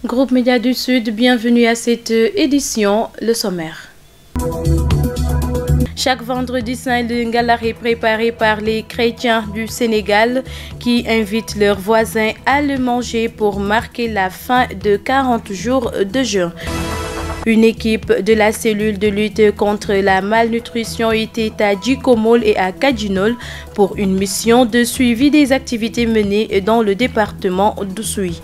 Groupe Média du Sud, bienvenue à cette édition, le sommaire. Chaque vendredi saint, le Ngalax est préparé par les chrétiens du Sénégal qui invitent leurs voisins à le manger pour marquer la fin de 40 jours de jeûne. Une équipe de la cellule de lutte contre la malnutrition était à Djikomol et à Kadjinol pour une mission de suivi des activités menées dans le département d'Oussouye.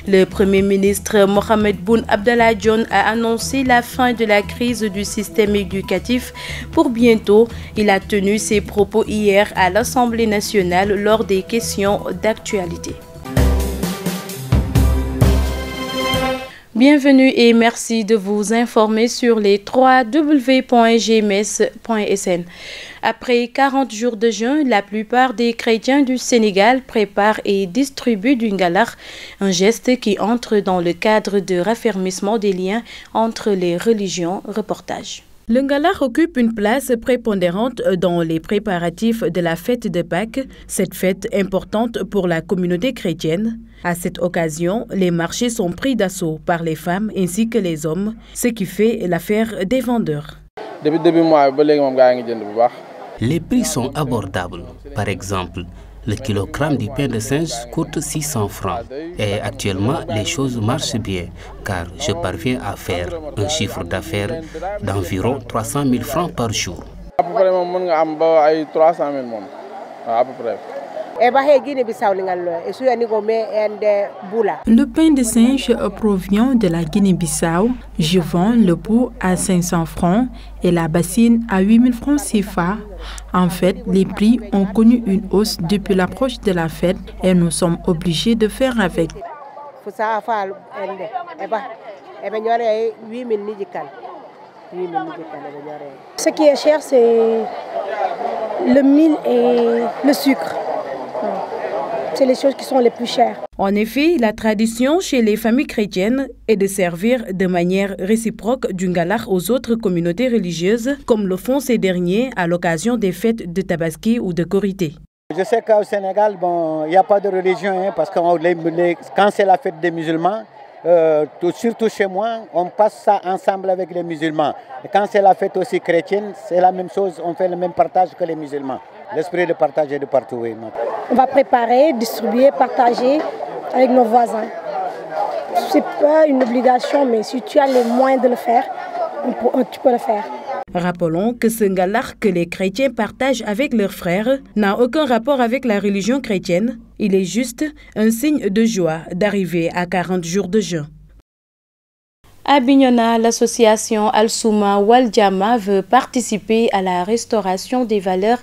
Le Premier ministre Mohamed Boun Abdallah Dionne a annoncé la fin de la crise du système éducatif pour bientôt. Il a tenu ses propos hier à l'Assemblée nationale lors des questions d'actualité. Bienvenue et merci de vous informer sur les www.gms.sn. Après 40 jours de jeûne, la plupart des chrétiens du Sénégal préparent et distribuent du Ngalax, un geste qui entre dans le cadre de raffermissement des liens entre les religions. Reportage. Le Ngalax occupe une place prépondérante dans les préparatifs de la fête de Pâques, cette fête importante pour la communauté chrétienne. À cette occasion, les marchés sont pris d'assaut par les femmes ainsi que les hommes, ce qui fait l'affaire des vendeurs. Les prix sont abordables. Par exemple, le kilogramme du pain de singe coûte 600 francs. Et actuellement, les choses marchent bien, car je parviens à faire un chiffre d'affaires d'environ 300 000 francs par jour. Le pain de singe provient de la Guinée-Bissau. Je vends le pot à 500 francs et la bassine à 8 000 francs CFA. En fait, les prix ont connu une hausse depuis l'approche de la fête et nous sommes obligés de faire avec. Ce qui est cher, c'est le mil et le sucre. C'est les choses qui sont les plus chères. En effet, la tradition chez les familles chrétiennes est de servir de manière réciproque du Ngalax aux autres communautés religieuses, comme le font ces derniers à l'occasion des fêtes de Tabaski ou de Korité. Je sais qu'au Sénégal, il n'y a pas de religion, parce que quand c'est la fête des musulmans, surtout chez moi, on passe ça ensemble avec les musulmans. Et quand c'est la fête aussi chrétienne, c'est la même chose, on fait le même partage que les musulmans. L'esprit de partage est de partout. Oui. On va préparer, distribuer, partager avec nos voisins. Ce n'est pas une obligation, mais si tu as les moyens de le faire, tu peux le faire. Rappelons que ce Ngalax que les chrétiens partagent avec leurs frères n'a aucun rapport avec la religion chrétienne. Il est juste un signe de joie d'arriver à 40 jours de jeûne. À Bignona, l'association Al-Souma Wal-Jama veut participer à la restauration des valeurs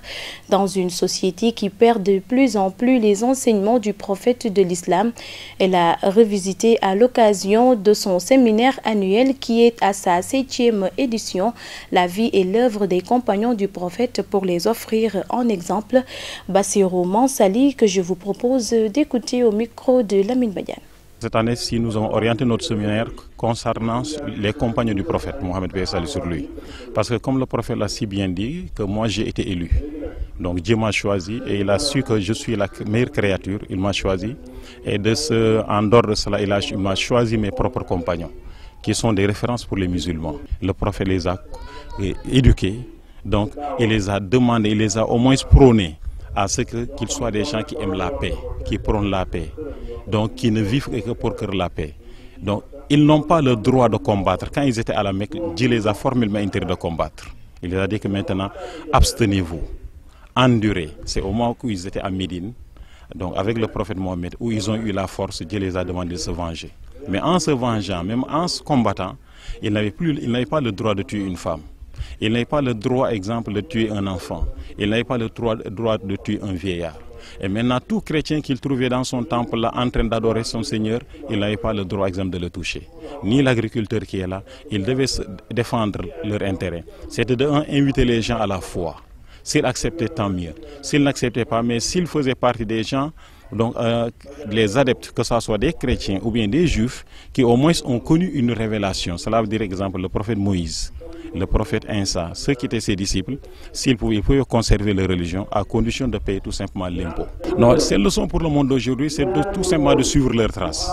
dans une société qui perd de plus en plus les enseignements du prophète de l'islam. Elle a revisité à l'occasion de son séminaire annuel qui est à sa 7e édition, la vie et l'œuvre des compagnons du prophète pour les offrir en exemple. Bassirou Mansali que je vous propose d'écouter au micro de Lamine Badiane. Cette année-ci, nous avons orienté notre séminaire concernant les compagnons du prophète, Mohamed Paix salut sur lui. Parce que comme le prophète l'a si bien dit, que moi j'ai été élu. Donc Dieu m'a choisi et il a su que je suis la meilleure créature, il m'a choisi. Et en dehors de cela, il m'a choisi mes propres compagnons, qui sont des références pour les musulmans. Le prophète les a éduqués, donc il les a demandés, il les a au moins prônés à ce qu'ils soient des gens qui aiment la paix, qui prônent la paix, donc qui ne vivent que pour la paix. Donc ils n'ont pas le droit de combattre. Quand ils étaient à la Mecque, Dieu les a formellement interdits de combattre. Il les a dit que maintenant, abstenez-vous, endurez. C'est au moment où ils étaient à Médine, donc avec le prophète Mohammed, où ils ont eu la force, Dieu les a demandé de se venger. Mais en se vengeant, même en se combattant, ils n'avaient pas le droit de tuer une femme. Il n'avait pas le droit, exemple, de tuer un enfant. Il n'avait pas le droit de tuer un vieillard. Et maintenant, tout chrétien qu'il trouvait dans son temple là, en train d'adorer son Seigneur, il n'avait pas le droit, exemple, de le toucher. Ni l'agriculteur qui est là, il devait défendre leur intérêt. C'était d'inviter les gens à la foi. S'ils acceptaient, tant mieux. S'ils n'acceptaient pas, mais s'ils faisaient partie des gens, donc les adeptes, que ce soit des chrétiens ou bien des juifs, qui au moins ont connu une révélation. Cela veut dire, exemple, le prophète Moïse. le prophète Insa, ceux qui étaient ses disciples, ils pouvaient conserver leur religion à condition de payer tout simplement l'impôt. Non, ces leçons pour le monde d'aujourd'hui, c'est tout simplement de suivre leurs traces.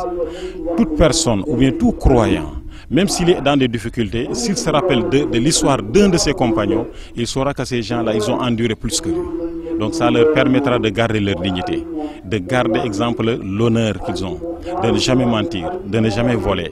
Toute personne ou bien tout croyant, même s'il est dans des difficultés, s'il se rappelle de l'histoire d'un de ses compagnons, il saura que ces gens-là, ils ont enduré plus que lui. Donc ça leur permettra de garder leur dignité, de garder, exemple, l'honneur qu'ils ont, de ne jamais mentir, de ne jamais voler,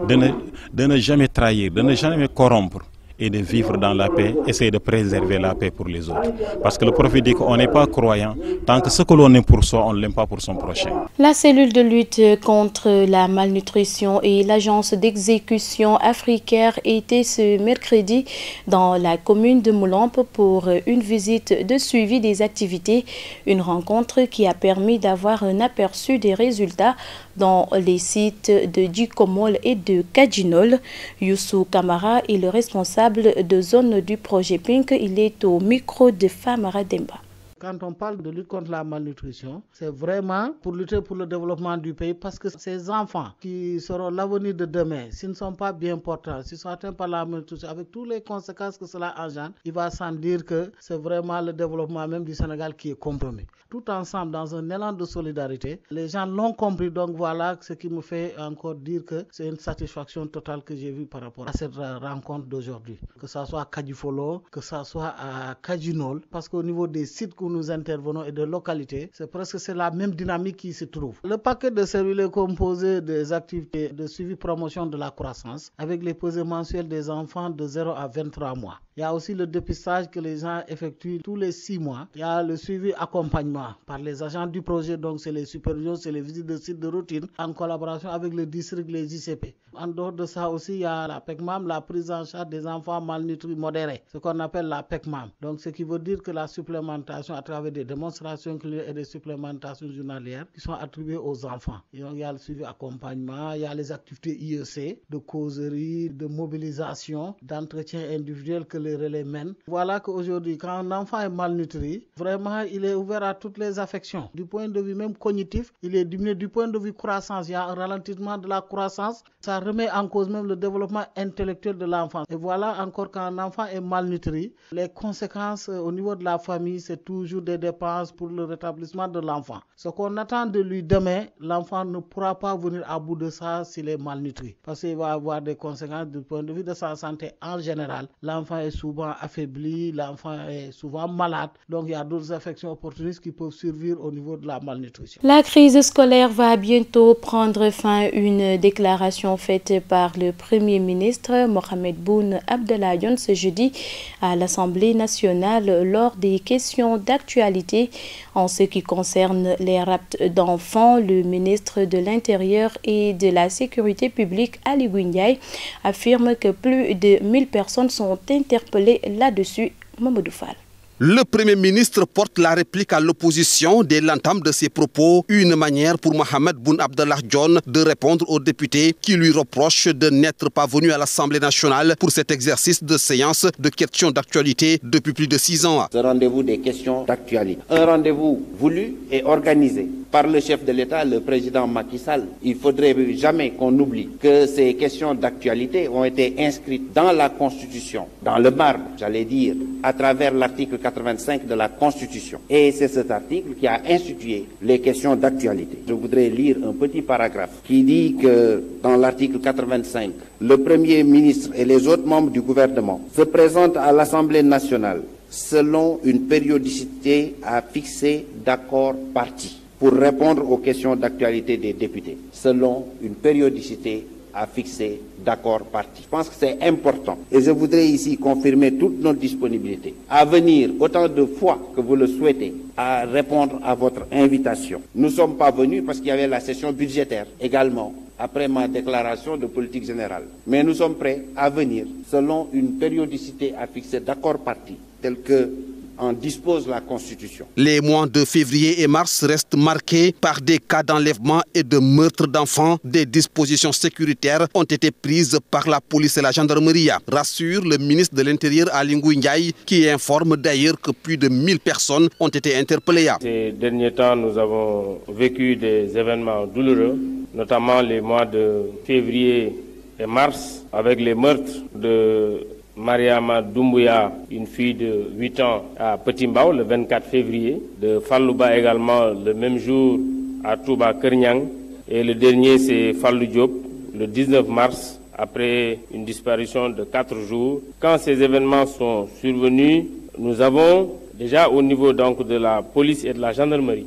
de ne jamais trahir, de ne jamais corrompre et de vivre dans la paix, essayer de préserver la paix pour les autres. Parce que le prophète dit qu'on n'est pas croyant tant que ce que l'on aime pour soi, on ne l'aime pas pour son prochain. La cellule de lutte contre la malnutrition et l'agence d'exécution africaine étaient ce mercredi dans la commune de Moulampe pour une visite de suivi des activités. Une rencontre qui a permis d'avoir un aperçu des résultats dans les sites de Djikomol et de Kadjinol. Youssou Kamara est le responsable de zone du projet Pink. Il est au micro de Famara Demba. Quand on parle de lutte contre la malnutrition, c'est vraiment pour lutter pour le développement du pays parce que ces enfants qui seront l'avenir de demain, s'ils ne sont pas bien portants, s'ils sont atteints par la malnutrition, avec toutes les conséquences que cela engendre, il va sans dire que c'est vraiment le développement même du Sénégal qui est compromis. Tout ensemble, dans un élan de solidarité, les gens l'ont compris, donc voilà ce qui me fait encore dire que c'est une satisfaction totale que j'ai vue par rapport à cette rencontre d'aujourd'hui. Que ce soit à Kadjifolo, que ce soit à Kadjinol, parce qu'au niveau des sites où nous intervenons et de localités, c'est la même dynamique qui se trouve. Le paquet de cellules est composé des activités de suivi promotion de la croissance avec les pesées mensuelles des enfants de 0 à 23 mois. Il y a aussi le dépistage que les gens effectuent tous les 6 mois. Il y a le suivi accompagnement par les agents du projet, donc c'est les supervisions, c'est les visites de sites de routine en collaboration avec le district, les ICP. En dehors de ça aussi, il y a la PECMAM, la prise en charge des enfants malnutris modérés, ce qu'on appelle la PECMAM. Donc ce qui veut dire que la supplémentation à travers des démonstrations et des supplémentations journalières qui sont attribuées aux enfants. Et donc, il y a le suivi accompagnement, il y a les activités IEC, de causerie, de mobilisation, d'entretien individuel que les relais mènent. Voilà qu'aujourd'hui, quand un enfant est malnutri, vraiment il est ouvert à toutes les affections. Du point de vue même cognitif, il est diminué. Du point de vue croissance, il y a un ralentissement de la croissance. Ça remet en cause même le développement intellectuel de l'enfant. Et voilà encore quand un enfant est malnutri, les conséquences au niveau de la famille, c'est toujours des dépenses pour le rétablissement de l'enfant. Ce qu'on attend de lui demain, l'enfant ne pourra pas venir à bout de ça s'il est malnutri. Parce qu'il va avoir des conséquences du point de vue de sa santé en général. L'enfant est souvent affaibli, l'enfant est souvent malade. Donc il y a d'autres affections opportunistes qui peuvent survivre au niveau de la malnutrition. La crise scolaire va bientôt prendre fin. Une déclaration faite par le Premier ministre Mohamed Boun Abdallah Dionne ce jeudi à l'Assemblée nationale lors des questions d'actualité. En ce qui concerne les rapts d'enfants, le ministre de l'Intérieur et de la Sécurité publique, Ali Ngouille, affirme que plus de 1000 personnes sont interpellées là-dessus. Mamadou Fall. Le Premier ministre porte la réplique à l'opposition dès l'entame de ses propos, une manière pour Mohamed Boun Abdallah Dionne de répondre aux députés qui lui reprochent de n'être pas venu à l'Assemblée nationale pour cet exercice de séance de questions d'actualité depuis plus de 6 ans. Ce rendez-vous des questions d'actualité, un rendez-vous voulu et organisé par le chef de l'État, le président Macky Sall. Il ne faudrait jamais qu'on oublie que ces questions d'actualité ont été inscrites dans la Constitution, dans le marbre, j'allais dire, à travers l'article 85 de la Constitution. Et c'est cet article qui a institué les questions d'actualité. Je voudrais lire un petit paragraphe qui dit que dans l'article 85, le Premier ministre et les autres membres du gouvernement se présentent à l'Assemblée nationale selon une périodicité à fixer d'accord parti pour répondre aux questions d'actualité des députés, selon une périodicité à fixer d'accord parti. Je pense que c'est important et je voudrais ici confirmer toute notre disponibilité à venir autant de fois que vous le souhaitez à répondre à votre invitation. Nous ne sommes pas venus parce qu'il y avait la session budgétaire également après ma déclaration de politique générale. Mais nous sommes prêts à venir selon une périodicité à fixer d'accord parti telle que en dispose la Constitution. Les mois de février et mars restent marqués par des cas d'enlèvement et de meurtre d'enfants. Des dispositions sécuritaires ont été prises par la police et la gendarmerie, rassure le ministre de l'Intérieur Ali Ngouille, qui informe d'ailleurs que plus de 1000 personnes ont été interpellées. Ces derniers temps, nous avons vécu des événements douloureux, notamment les mois de février et mars, avec les meurtres de Mariama Doumbouya, une fille de 8 ans à Petit Mbao le 24 février, de Fallouba également le même jour à Touba Kernyang, et le dernier c'est Fallou Diop le 19 mars après une disparition de 4 jours. Quand ces événements sont survenus, nous avons déjà au niveau donc de la police et de la gendarmerie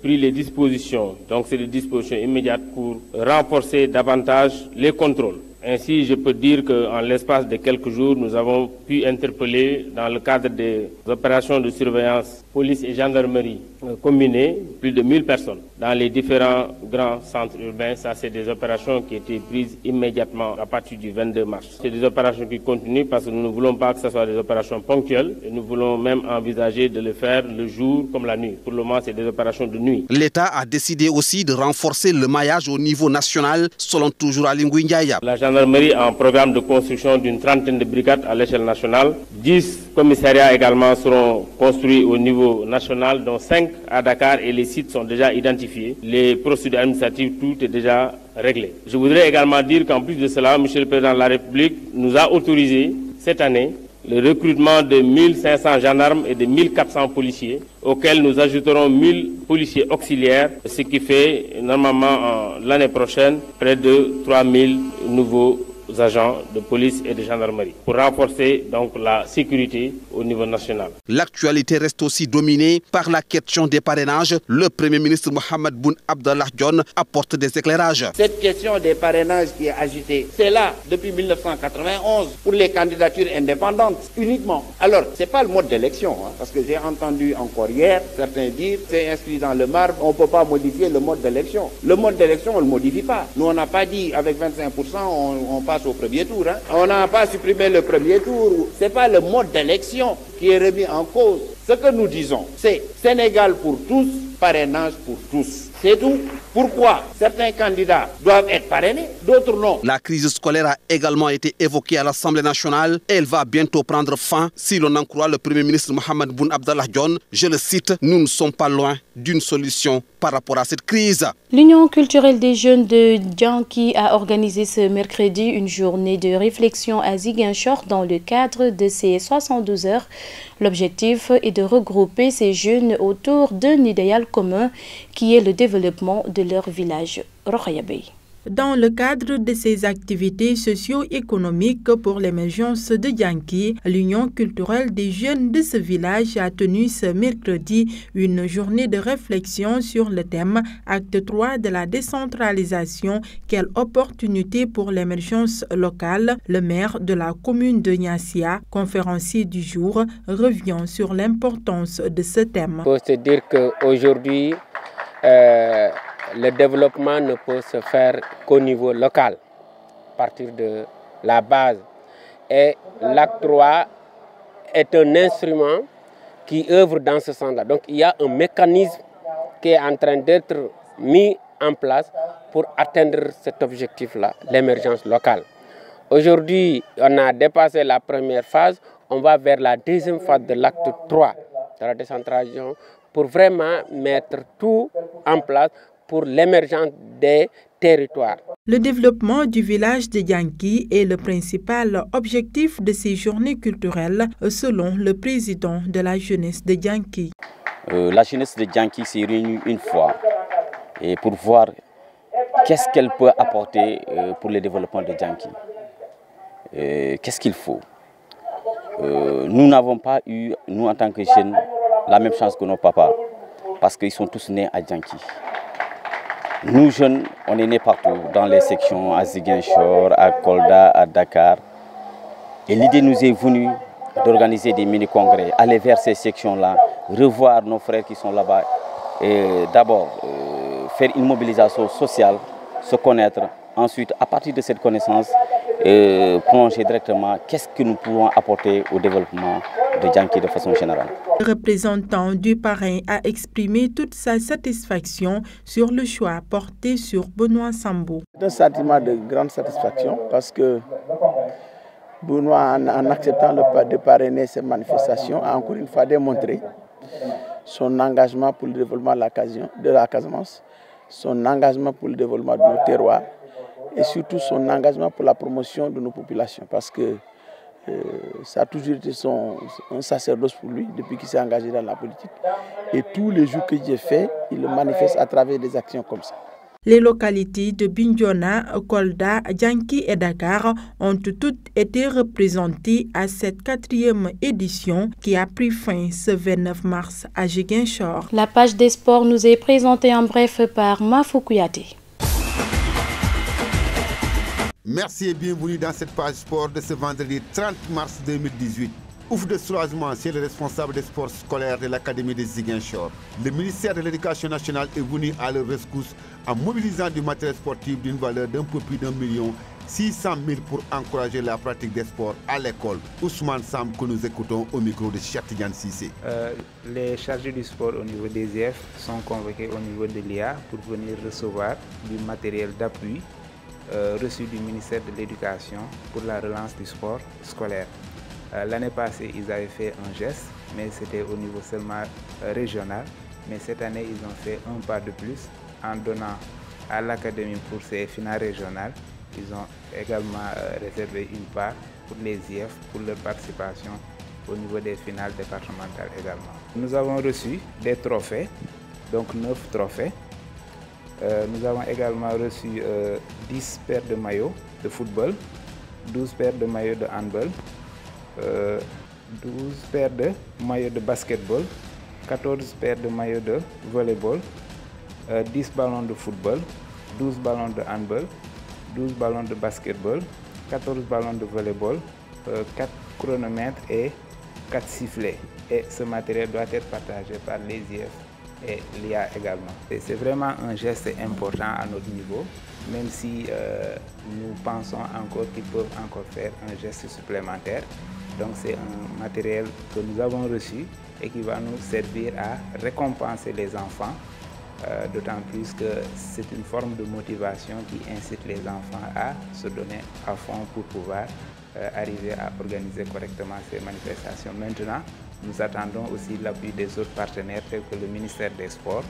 pris les dispositions, donc c'est des dispositions immédiates pour renforcer davantage les contrôles. Ainsi, je peux dire qu'en l'espace de quelques jours, nous avons pu interpeller dans le cadre des opérations de surveillance police et gendarmerie combinées plus de 1000 personnes dans les différents grands centres urbains. Ça, c'est des opérations qui étaient prises immédiatement à partir du 22 mars. C'est des opérations qui continuent parce que nous ne voulons pas que ce soit des opérations ponctuelles et nous voulons même envisager de le faire le jour comme la nuit. Pour le moment, c'est des opérations de nuit. L'État a décidé aussi de renforcer le maillage au niveau national, selon toujours Aly Ngouille Ndiaye. La gendarmerie a un programme de construction d'une trentaine de brigades à l'échelle nationale. 10 commissariats également seront construits au niveau national, dont 5 à Dakar, et les sites sont déjà identifiés. Les procédures administratives, tout est déjà réglé. Je voudrais également dire qu'en plus de cela, M. le Président de la République nous a autorisé cette année le recrutement de 1500 gendarmes et de 1400 policiers, auxquels nous ajouterons 1000 policiers auxiliaires, ce qui fait normalement l'année prochaine près de 3000 nouveaux agents de police et de gendarmerie pour renforcer donc la sécurité au niveau national. L'actualité reste aussi dominée par la question des parrainages. Le Premier ministre Mohamed Boun Abdallah Dionne apporte des éclairages. Cette question des parrainages qui est agitée, c'est là depuis 1991 pour les candidatures indépendantes uniquement. Alors, ce n'est pas le mode d'élection, parce que j'ai entendu encore hier certains dire c'est inscrit dans le marbre, on ne peut pas modifier le mode d'élection. Le mode d'élection, on ne le modifie pas. Nous, on n'a pas dit avec 25% on passe au premier tour. On n'a pas supprimé le premier tour. Ce n'est pas le mode d'élection qui est remis en cause. Ce que nous disons, c'est Sénégal pour tous, parrainage pour tous. C'est tout. Pourquoi certains candidats doivent être parrainés, d'autres non? La crise scolaire a également été évoquée à l'Assemblée nationale. Elle va bientôt prendre fin si l'on en croit le Premier ministre Mohamed Boun Abdallah Dionne. Je le cite, nous ne sommes pas loin d'une solution par rapport à cette crise. L'Union culturelle des jeunes de Dianki a organisé ce mercredi une journée de réflexion à Ziguinchor dans le cadre de ses 72 heures. L'objectif est de regrouper ces jeunes autour d'un idéal commun qui est le développement de leur village. Rokhaya Bey. Dans le cadre de ces activités socio-économiques pour l'émergence de Dianki, l'Union culturelle des jeunes de ce village a tenu ce mercredi une journée de réflexion sur le thème Acte 3 de la décentralisation, quelle opportunité pour l'émergence locale. Le maire de la commune de Niassia, conférencier du jour, revient sur l'importance de ce thème. Il faut se dire qu'aujourd'hui, le développement ne peut se faire qu'au niveau local, à partir de la base. Et l'acte 3 est un instrument qui œuvre dans ce sens-là. Donc il y a un mécanisme qui est en train d'être mis en place pour atteindre cet objectif-là, l'émergence locale. Aujourd'hui, on a dépassé la première phase, on va vers la deuxième phase de l'acte 3 de la décentralisation pour vraiment mettre tout en place pour l'émergence des territoires. Le développement du village de Dianki est le principal objectif de ces journées culturelles, selon le président de la jeunesse de Dianki. La jeunesse de Dianki s'est réunie une fois et pour voir qu'est-ce qu'elle peut apporter pour le développement de Dianki. Qu'est-ce qu'il faut. Nous n'avons pas eu, nous en tant que jeunes, la même chance que nos papas, parce qu'ils sont tous nés à Dianki. Nous jeunes, on est nés partout, dans les sections, à Ziguinchor, à Kolda, à Dakar. Et l'idée nous est venue d'organiser des mini-congrès, aller vers ces sections-là, revoir nos frères qui sont là-bas. Et d'abord, faire une mobilisation sociale, se connaître. Ensuite, à partir de cette connaissance, plonger directement qu'est-ce que nous pouvons apporter au développement de Dianki de façon générale. Le représentant du parrain a exprimé toute sa satisfaction sur le choix porté sur Benoît Sambou. C'est un sentiment de grande satisfaction parce que Benoît, en acceptant de parrainer ces manifestations, a encore une fois démontré son engagement pour le développement de la Casamance, son engagement pour le développement de nos terroirs et surtout son engagement pour la promotion de nos populations. Parce que Ça a toujours été un sacerdoce pour lui depuis qu'il s'est engagé dans la politique. Et tous les jours que j'ai fait, il le manifeste à travers des actions comme ça. Les localités de Bignona, Kolda, Djanki et Dakar ont toutes été représentées à cette 4e édition qui a pris fin ce 29 mars à Ziguinchor. La page des sports nous est présentée en bref par Mafou Kouyaté. Merci et bienvenue dans cette page sport de ce vendredi 30 mars 2018. Ouf de soulagement chez le responsable des sports scolaires de l'Académie de Ziguinchor. Le ministère de l'Éducation nationale est venu à leur rescousse en mobilisant du matériel sportif d'une valeur d'un peu plus d'1 600 000 pour encourager la pratique des sports à l'école. Ousmane Sam que nous écoutons au micro de Cheikh Tidiane Cissé. Les chargés du sport au niveau des IEF sont convoqués au niveau de l'IA pour venir recevoir du matériel d'appui reçu du ministère de l'Éducation pour la relance du sport scolaire. L'année passée, ils avaient fait un geste, mais c'était au niveau seulement régional. Mais cette année, ils ont fait un pas de plus en donnant à l'Académie pour ses finales régionales. Ils ont également réservé une part pour les IF pour leur participation au niveau des finales départementales également. Nous avons reçu des trophées, donc 9 trophées. Nous avons également reçu 10 paires de maillots de football, 12 paires de maillots de handball, 12 paires de maillots de basketball, 14 paires de maillots de volleyball, 10 ballons de football, 12 ballons de handball, 12 ballons de basketball, 14 ballons de volleyball, 4 chronomètres et 4 sifflets. Et ce matériel doit être partagé par les IF et l'IA également. C'est vraiment un geste important à notre niveau, même si nous pensons encore qu'ils peuvent encore faire un geste supplémentaire. Donc c'est un matériel que nous avons reçu et qui va nous servir à récompenser les enfants, d'autant plus que c'est une forme de motivation qui incite les enfants à se donner à fond pour pouvoir arriver à organiser correctement ces manifestations. Maintenant, nous attendons aussi l'appui des autres partenaires tels que le ministère des Sports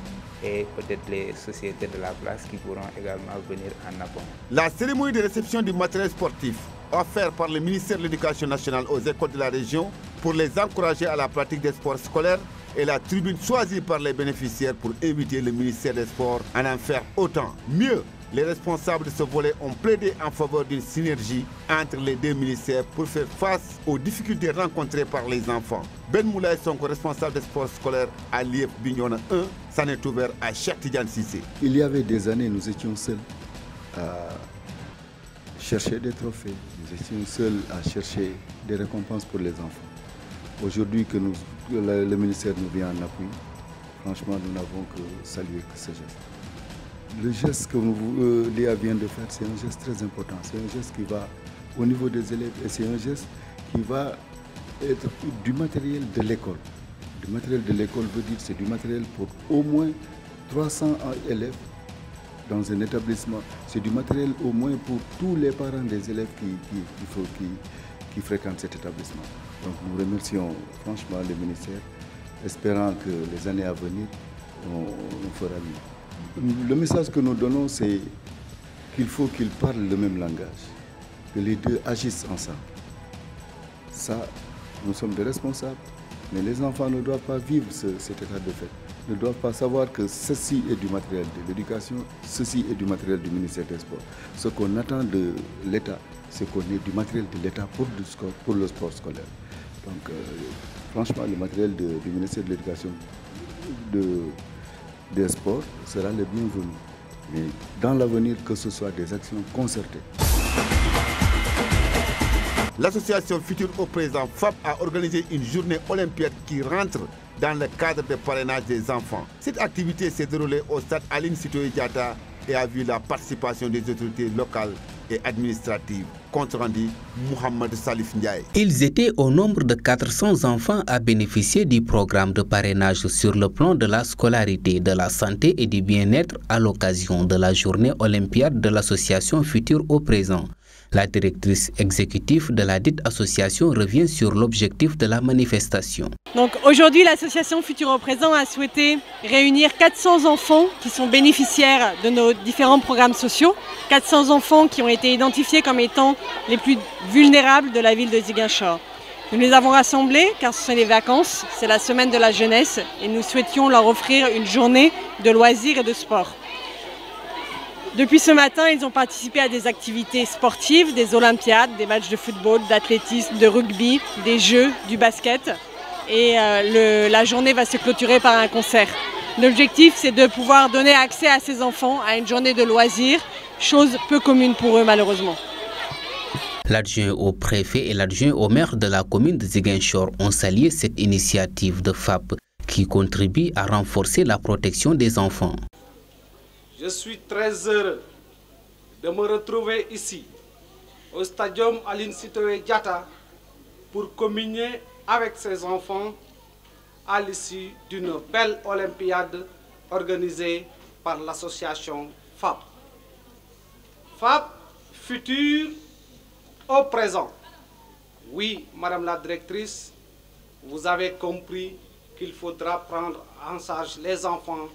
et peut-être les sociétés de la place qui pourront également venir en appui. La cérémonie de réception du matériel sportif offert par le ministère de l'Éducation nationale aux écoles de la région pour les encourager à la pratique des sports scolaires est la tribune choisie par les bénéficiaires pour inviter le ministère des Sports à en faire autant. Mieux, les responsables de ce volet ont plaidé en faveur d'une synergie entre les deux ministères pour faire face aux difficultés rencontrées par les enfants. Ben Moulay Sonko, responsable des sports scolaires à l'IEF Bignona 1, s'en est ouvert à Cheikh Tidiane Cissé. Il y avait des années, nous étions seuls à chercher des trophées, nous étions seuls à chercher des récompenses pour les enfants. Aujourd'hui que le ministère nous vient en appui, franchement, nous n'avons que saluer ce geste. Le geste que l'IA vient de faire, c'est un geste très important. C'est un geste qui va au niveau des élèves et c'est un geste qui va être du matériel de l'école. Du matériel de l'école veut dire c'est du matériel pour au moins 300 élèves dans un établissement. C'est du matériel au moins pour tous les parents des élèves qui fréquentent cet établissement. Donc nous remercions franchement le ministère, espérant que les années à venir, on fera mieux. Le message que nous donnons, c'est qu'il faut qu'ils parlent le même langage, que les deux agissent ensemble. Ça, nous sommes des responsables, mais les enfants ne doivent pas vivre cet état de fait. Ils ne doivent pas savoir que ceci est du matériel de l'éducation, ceci est du matériel du ministère des Sports. Ce qu'on attend de l'État, c'est qu'on ait du matériel de l'État pour le sport scolaire. Donc, franchement, le matériel du ministère de l'Éducation des sports sera le bienvenu. Mais dans l'avenir, que ce soit des actions concertées. L'association Futur au Présent FAP a organisé une journée olympique qui rentre dans le cadre de parrainage des enfants. Cette activité s'est déroulée au stade Aline Sitoé Diatta et a vu la participation des autorités locales et administratives. Compte rendu, Mohamed Salif Ndiaye. Ils étaient au nombre de 400 enfants à bénéficier du programme de parrainage sur le plan de la scolarité, de la santé et du bien-être à l'occasion de la journée olympiade de l'association Futur au Présent. La directrice exécutive de la dite association revient sur l'objectif de la manifestation. Donc aujourd'hui, l'association Futur au Présent a souhaité réunir 400 enfants qui sont bénéficiaires de nos différents programmes sociaux. 400 enfants qui ont été identifiés comme étant les plus vulnérables de la ville de Ziguinchor. Nous les avons rassemblés car ce sont les vacances, c'est la semaine de la jeunesse et nous souhaitions leur offrir une journée de loisirs et de sport. Depuis ce matin, ils ont participé à des activités sportives, des olympiades, des matchs de football, d'athlétisme, de rugby, des jeux, du basket. Et la journée va se clôturer par un concert. L'objectif, c'est de pouvoir donner accès à ces enfants à une journée de loisirs, chose peu commune pour eux malheureusement. L'adjoint au préfet et l'adjoint au maire de la commune de Ziguinchor ont salué cette initiative de FAP qui contribue à renforcer la protection des enfants. Je suis très heureux de me retrouver ici, au stadium Aline Sitoé Diatta, pour communier avec ces enfants à l'issue d'une belle olympiade organisée par l'association FAP. FAP, futur au présent. Oui, Madame la Directrice, vous avez compris qu'il faudra prendre en charge les enfants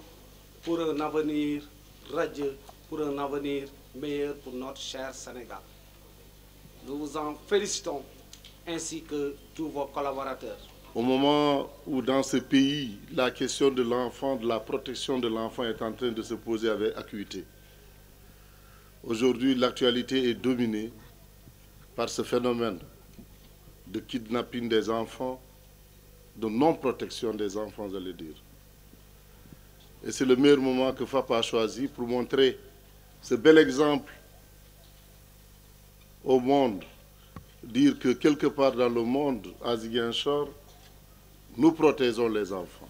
pour un avenir radieux, pour un avenir meilleur pour notre cher Sénégal. Nous vous en félicitons, ainsi que tous vos collaborateurs. Au moment où dans ce pays, la question de l'enfant, de la protection de l'enfant est en train de se poser avec acuité. Aujourd'hui, l'actualité est dominée par ce phénomène de kidnapping des enfants, de non-protection des enfants, j'allais dire. Et c'est le meilleur moment que FAP a choisi pour montrer ce bel exemple au monde. Dire que quelque part dans le monde, à Ziguinchor, nous protégeons les enfants.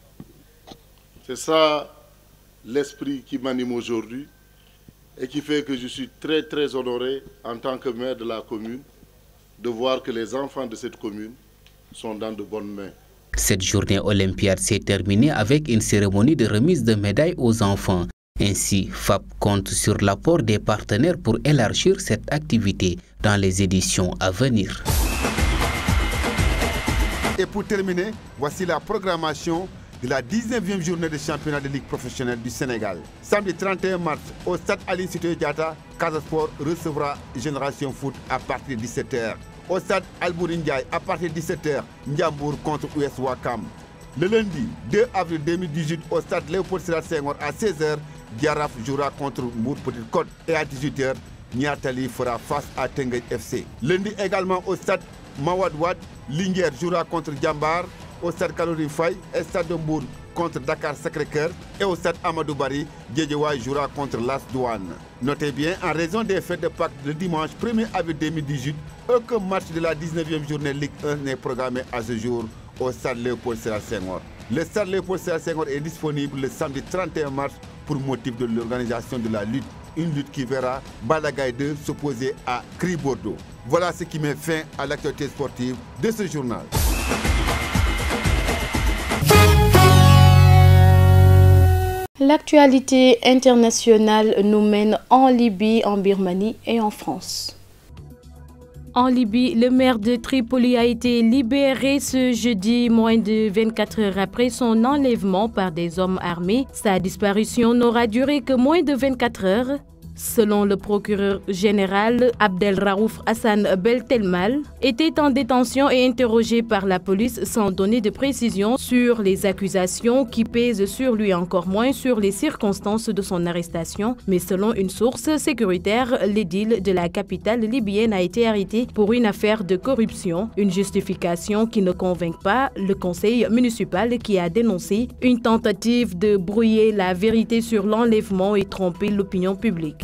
C'est ça l'esprit qui m'anime aujourd'hui et qui fait que je suis très très honoré en tant que maire de la commune de voir que les enfants de cette commune sont dans de bonnes mains. Cette journée olympiade s'est terminée avec une cérémonie de remise de médailles aux enfants. Ainsi, FAP compte sur l'apport des partenaires pour élargir cette activité dans les éditions à venir. Et pour terminer, voici la programmation de la 19e journée de championnat de Ligue professionnelle du Sénégal. Samedi 31 mars, au stade Aline Sitoé Diatta, Casa Sport recevra Génération Foot à partir de 17h. Au stade Albouri Ndiaye, à partir de 17h, Ndiambour contre US Ouakam. Le lundi 2 avril 2018, au stade Léopold Sédar Senghor à 16h, Diaraf jouera contre Mbour Petite Côte et à 18h, Niatali fera face à Tenguède FC. Lundi également au stade Mawad Wade, Linguère jouera contre Djambar, au stade Kalouri Faye, stade de Mbour contre Dakar Sacré-Cœur et au stade Amadou Barry, Guédiawaye jouera contre Las Douanes. Notez bien, en raison des fêtes de Pâques le dimanche 1er avril 2018, aucun match de la 19e journée Ligue 1 n'est programmé à ce jour au stade Léopold Sédar Senghor. Le stade Léopold Sédar Senghor est disponible le samedi 31 mars pour motif de l'organisation de la lutte. Une lutte qui verra Balagaï 2 s'opposer à Cri Bordeaux. Voilà ce qui met fin à l'actualité sportive de ce journal. L'actualité internationale nous mène en Libye, en Birmanie et en France. En Libye, le maire de Tripoli a été libéré ce jeudi, moins de 24 heures après son enlèvement par des hommes armés. Sa disparition n'aura duré que moins de 24 heures. Selon le procureur général, Abdelraouf Hassan Beltelmal était en détention et interrogé par la police sans donner de précision sur les accusations qui pèsent sur lui, encore moins sur les circonstances de son arrestation. Mais selon une source sécuritaire, l'édile de la capitale libyenne a été arrêté pour une affaire de corruption, une justification qui ne convainc pas le conseil municipal qui a dénoncé une tentative de brouiller la vérité sur l'enlèvement et tromper l'opinion publique.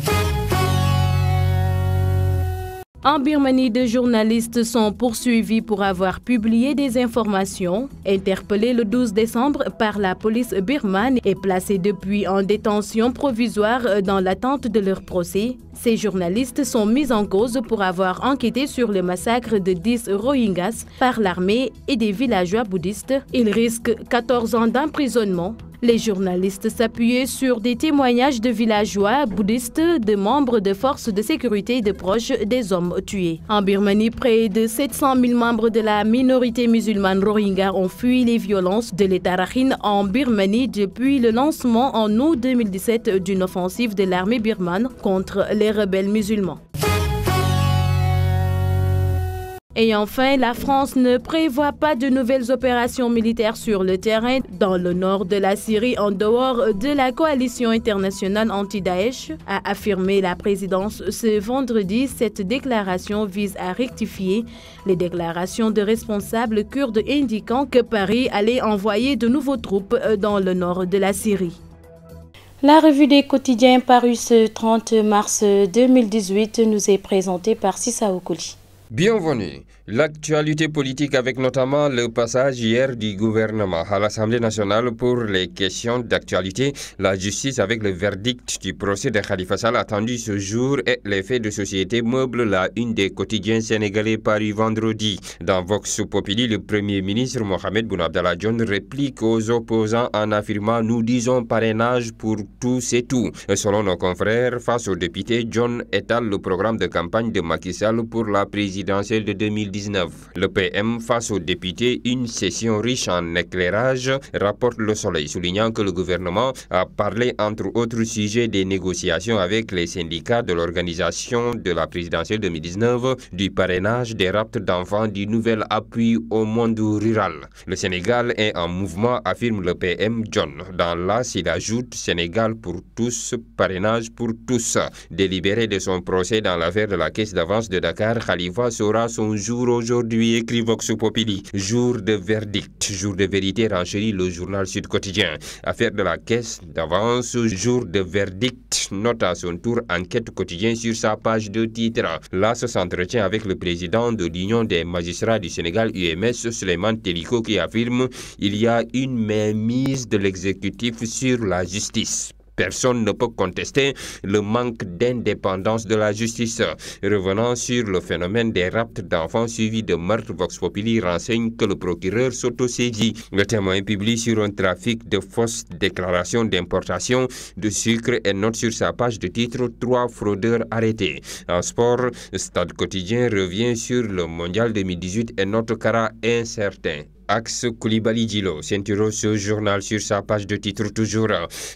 En Birmanie, deux journalistes sont poursuivis pour avoir publié des informations. Interpellés le 12 décembre par la police birmane et placés depuis en détention provisoire dans l'attente de leur procès. Ces journalistes sont mis en cause pour avoir enquêté sur le massacre de 10 Rohingyas par l'armée et des villageois bouddhistes. Ils risquent 14 ans d'emprisonnement. Les journalistes s'appuyaient sur des témoignages de villageois bouddhistes, de membres de forces de sécurité et de proches des hommes tués. En Birmanie, près de 700 000 membres de la minorité musulmane Rohingya ont fui les violences de l'État Rakhine en Birmanie depuis le lancement en août 2017 d'une offensive de l'armée birmane contre les rebelles musulmans. Et enfin, la France ne prévoit pas de nouvelles opérations militaires sur le terrain dans le nord de la Syrie en dehors de la coalition internationale anti-Daesh, a affirmé la présidence ce vendredi. Cette déclaration vise à rectifier les déclarations de responsables kurdes indiquant que Paris allait envoyer de nouveaux troupes dans le nord de la Syrie. La revue des quotidiens parue ce 30 mars 2018 nous est présentée par Sissa Okoli. Bienvenue. L'actualité politique avec notamment le passage hier du gouvernement à l'Assemblée nationale pour les questions d'actualité, la justice avec le verdict du procès de Khalifa Sall attendu ce jour et les faits de société meublent la une des quotidiens sénégalais paru vendredi. Dans Vox Populi, le Premier ministre Mohamed Boun Abdallah Dionne réplique aux opposants en affirmant « Nous disons parrainage pour tous et tout ». Selon nos confrères, face aux députés, Dionne étale le programme de campagne de Macky Sall pour la présidentielle de 2019. Le PM face aux députés, une session riche en éclairage, rapporte Le Soleil, soulignant que le gouvernement a parlé entre autres sujets des négociations avec les syndicats de l'organisation de la présidentielle 2019, du parrainage, des raptes d'enfants, du nouvel appui au monde rural. Le Sénégal est en mouvement, affirme le PM John. Dans l'AS, il ajoute Sénégal pour tous, parrainage pour tous. Délibéré de son procès dans l'affaire de la caisse d'avance de Dakar, Khalifa saura son jour aujourd'hui, écrit Vox Populi. Jour de verdict, jour de vérité, renchérit le journal Sud Quotidien. Affaire de la caisse d'avance, jour de verdict, note à son tour Enquête Quotidien sur sa page de titre. Là, ce s'entretient avec le président de l'Union des magistrats du Sénégal, UMS, Souleymane Teliko, qui affirme il y a une mainmise de l'exécutif sur la justice. Personne ne peut contester le manque d'indépendance de la justice. Revenant sur le phénomène des raptes d'enfants suivis de meurtres, Vox Populi renseigne que le procureur s'autosaisit. Le Témoin publie sur un trafic de fausses déclarations d'importation de sucre et note sur sa page de titre 3 fraudeurs arrêtés. En sport, Stade Quotidien revient sur le mondial 2018 et note Kara incertain. Axe Koulibaly Djilo s'intéresse ce journal sur sa page de titre toujours.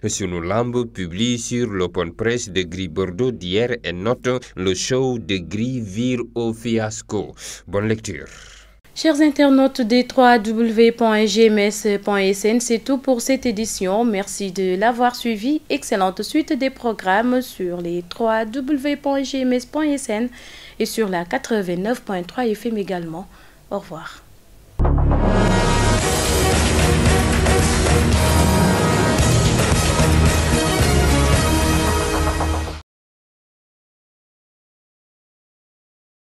Sunu Lamb publie sur l'open press de Gris Bordeaux d'hier et note le show de Gris vire au fiasco. Bonne lecture. Chers internautes des www.gms.sn, c'est tout pour cette édition. Merci de l'avoir suivi. Excellente suite des programmes sur les www.gms.sn et sur la 89.3 FM également. Au revoir.